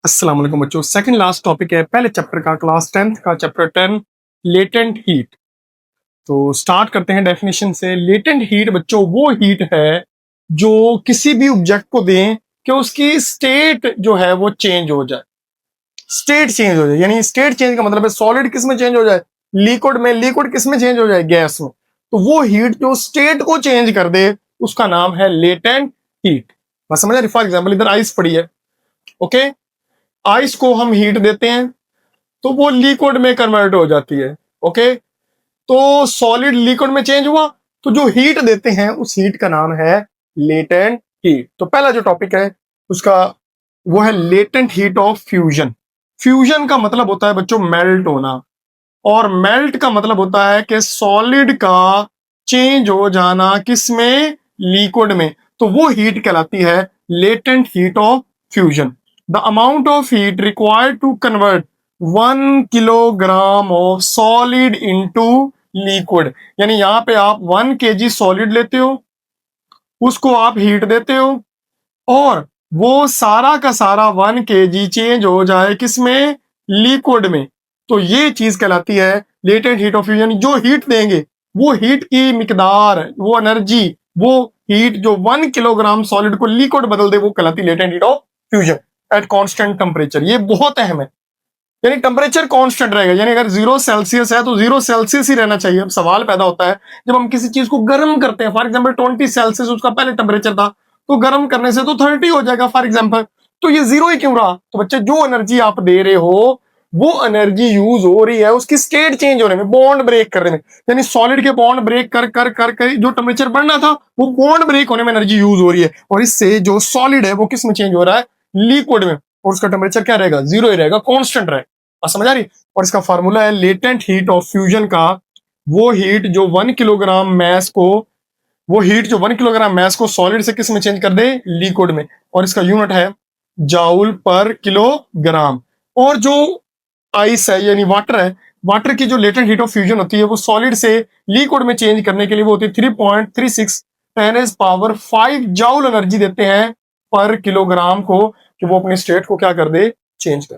अस्सलाम वालेकुम बच्चों, सेकंड लास्ट टॉपिक है पहले चैप्टर का, क्लास 10th का चैप्टर 10 लेटेंट हीट। तो स्टार्ट करते हैं डेफिनेशन से। लेटेंट हीट बच्चों वो हीट है जो किसी भी ऑब्जेक्ट को दें कि उसकी स्टेट जो है वो चेंज हो जाए। स्टेट चेंज हो जाए यानी स्टेट चेंज का मतलब है सॉलिड किस में चेंज हो जाए, लिक्विड में, लिक्विड किस में चेंज हो जाए, गैस में। तो वो हीट जो स्टेट को चेंज कर दे उसका नाम है लेटेंट हीट। बस समझ रही? फॉर एग्जाम्पल इधर आइस पड़ी है, ओके। आइस को हम हीट देते हैं तो वो लिक्विड में कन्वर्ट हो जाती है, ओके। तो सॉलिड लिक्विड में चेंज हुआ तो जो हीट देते हैं उस हीट का नाम है लेटेंट हीट। तो पहला जो टॉपिक है उसका वो है latent heat of fusion. Fusion का मतलब होता है बच्चों मेल्ट होना, और मेल्ट का मतलब होता है कि सॉलिड का चेंज हो जाना किसमें, लिक्विड में। तो वो हीट कहलाती है latent heat of fusion. The amount of heat required to convert 1 kilogram of solid into liquid, यानी यहां पे आप 1 kg सॉलिड लेते हो, उसको आप हीट देते हो और वो सारा का सारा 1 kg चेंज हो जाए किसमें, लिक्विड में। तो ये चीज कहलाती है लेटेंट हीट ऑफ फ्यूजन। जो हीट देंगे वो हीट की मिकदार, वो एनर्जी, वो हीट जो 1 किलोग्राम सॉलिड को लिक्विड बदल दे वो कहलाती है latent heat of fusion at constant temperature. ये बहुत अहम है, यानी टेम्परेचर कांस्टेंट रहेगा। यानी अगर 0 सेल्सियस है तो 0 सेल्सियस ही रहना चाहिए। अब सवाल पैदा होता है जब हम किसी चीज को गर्म करते हैं, फॉर एग्जाम्पल 20 सेल्सियस उसका पहले टेम्परेचर था, तो गर्म करने से तो 30 हो जाएगा फॉर एग्जाम्पल। तो ये 0 ही क्यों रहा? तो बच्चे जो एनर्जी आप दे रहे हो वो एनर्जी यूज हो रही है उसकी स्टेट चेंज होने में, बॉन्ड ब्रेक करने में। यानी सॉलिड के बॉन्ड ब्रेक कर कर कर कर जो टेम्परेचर बढ़ना था वो बॉन्ड ब्रेक होने में एनर्जी यूज हो रही है, और इससे जो सॉलिड है वो किस में चेंज हो रहा है, लिक्विड में। और उसका टेम्परेचर क्या रहेगा, 0 ही रहेगा, कॉन्स्टेंट रहेगा। और समझ आ रही? और इसका फार्मूला है लेटेंट हीट ऑफ फ्यूजन का, वो हीट जो 1 किलोग्राम मैस को, वो हीट जो 1 किलोग्राम मैस को सॉलिड से किस में चेंज कर दे, लिक्विड में। और इसका यूनिट है जाउल पर किलोग्राम। और जो आइस है यानी वाटर है, वाटर की जो लेटेंट हीट ऑफ फ्यूजन होती है वो सॉलिड से लिक्विड में चेंज करने के लिए वो होती है 3.36 10⁵ जाउल एनर्जी देते हैं पर किलोग्राम को, कि वो अपनी स्टेट को क्या कर दे, चेंज कर।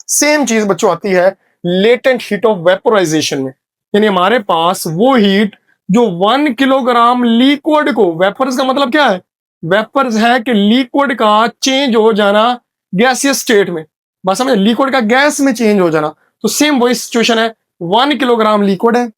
सेम चीज बच्चों आती है लेटेंट हीट ऑफ वेपोराइजेशन में। यानी हमारे पास वो हीट जो 1 किलोग्राम लिक्विड को, वेपर्स का मतलब क्या है, वेपर्स है कि लिक्विड का चेंज हो जाना गैसियस स्टेट में। बस समझे, लिक्विड का गैस में चेंज हो जाना। तो सेम वही सिचुएशन है, 1 किलोग्राम लिक्विड है,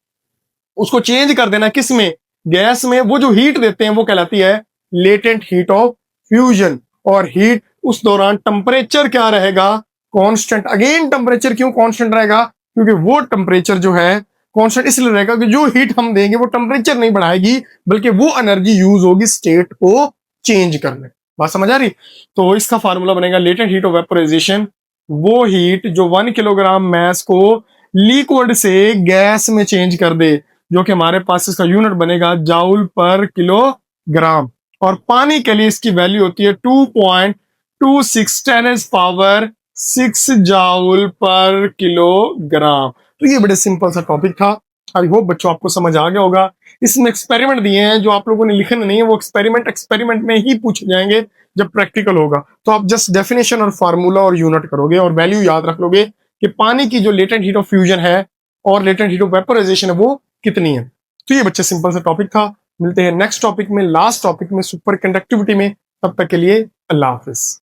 उसको चेंज कर देना किस में, गैस में। वो जो हीट देते हैं वो कहलाती है लेटेंट हीट ऑफ फ्यूजन। और हीट उस दौरान टेम्परेचर क्या रहेगा, कांस्टेंट। अगेन टेम्परेचर क्यों कांस्टेंट रहेगा, क्योंकि वो टेम्परेचर जो है कांस्टेंट इसलिए रहेगा कि जो हीट हम देंगे वो टेम्परेचर नहीं बढ़ाएगी, बल्कि वो एनर्जी यूज होगी स्टेट को चेंज करने। बात समझ आ रही? तो इसका फार्मूला बनेगा लेटेंट हीट ऑफ वेपोराइजेशन, वो हीट जो 1 किलोग्राम मैस को लिक्विड से गैस में चेंज कर दे, जो कि हमारे पास इसका यूनिट बनेगा जाउल पर किलोग्राम। और पानी के लिए इसकी वैल्यू होती है 2.26 10⁻6 जाउल पर किलोग्राम। तो ये बड़े सिंपल सा टॉपिक था। आई होप बच्चों आपको समझ आ गया होगा। इसमें एक्सपेरिमेंट दिए हैं जो आप लोगों ने लिखने नहीं है, वो एक्सपेरिमेंट में ही पूछे जाएंगे जब प्रैक्टिकल होगा। तो आप जस्ट डेफिनेशन और फार्मूला और यूनिट करोगे और वैल्यू याद रख लोगे कि पानी की जो लेटेंट हीट ऑफ फ्यूजन है और लेटेंट हीट ऑफ वेपोराइजेशन है वो कितनी है। तो ये बच्चे सिंपल सा टॉपिक था। मिलते हैं नेक्स्ट टॉपिक में, लास्ट टॉपिक में, सुपर कंडक्टिविटी में। तब तक के लिए अल्लाह हाफिज।